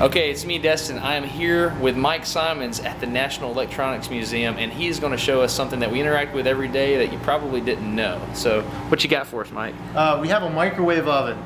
Okay, it's me, Destin. I am here with Mike Simons at the National Electronics Museum, and he's going to show us something that we interact with every day that you probably didn't know. So, what you got for us, Mike? We have a microwave oven,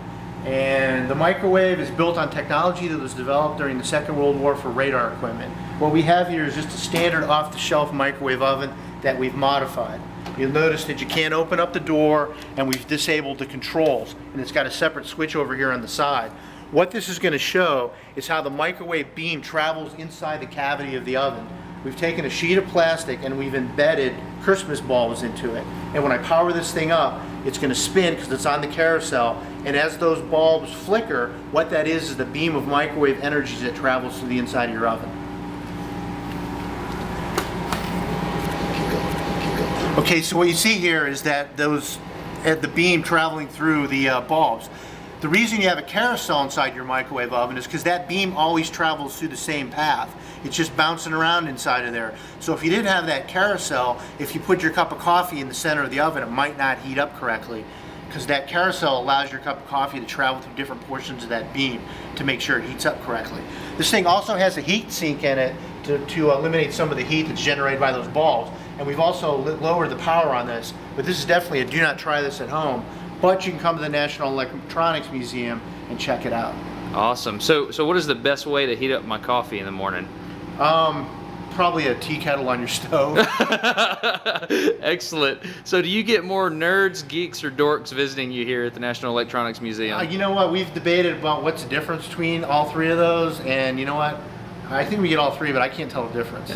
and the microwave is built on technology that was developed during the Second World War for radar equipment. What we have here is just a standard off-the-shelf microwave oven that we've modified. You'll notice that you can't open up the door, and we've disabled the controls, and it's got a separate switch over here on the side. What this is going to show is how the microwave beam travels inside the cavity of the oven. We've taken a sheet of plastic and we've embedded Christmas bulbs into it. And when I power this thing up, it's going to spin because it's on the carousel. And as those bulbs flicker, what that is the beam of microwave energy that travels through the inside of your oven. Okay, so what you see here is that the beam traveling through the bulbs. The reason you have a carousel inside your microwave oven is because that beam always travels through the same path. It's just bouncing around inside of there. So if you didn't have that carousel, if you put your cup of coffee in the center of the oven, it might not heat up correctly, because that carousel allows your cup of coffee to travel through different portions of that beam to make sure it heats up correctly. This thing also has a heat sink in it to eliminate some of the heat that's generated by those bulbs. And we've also lowered the power on this, but this is definitely a do not try this at home. But you can come to the National Electronics Museum and check it out. Awesome. So what is the best way to heat up my coffee in the morning? Probably a tea kettle on your stove. Excellent. So do you get more nerds, geeks, or dorks visiting you here at the National Electronics Museum? You know what? We've debated about what's the difference between all three of those, and you know what? I think we get all three, but I can't tell the difference.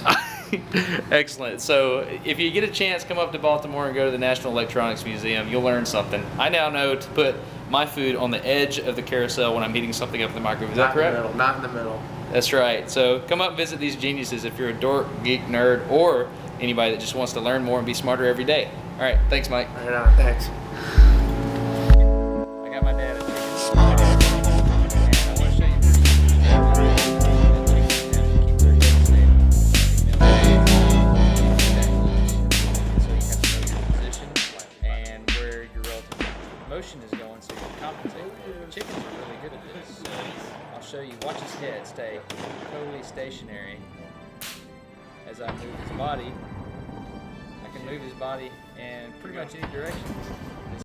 Excellent. So if you get a chance, come up to Baltimore and go to the National Electronics Museum. You'll learn something. I now know to put my food on the edge of the carousel when I'm heating something up in the microwave. Is that correct? Not in the middle. Not in the middle. That's right. So come up and visit these geniuses if you're a dork, geek, nerd, or anybody that just wants to learn more and be smarter every day. All right. Thanks, Mike. Right on. Thanks. I got my dad. Motion is going, so you can compensate. Chickens are really good at this. So I'll show you. Watch his head stay totally stationary as I move his body. I can move his body in pretty much any direction.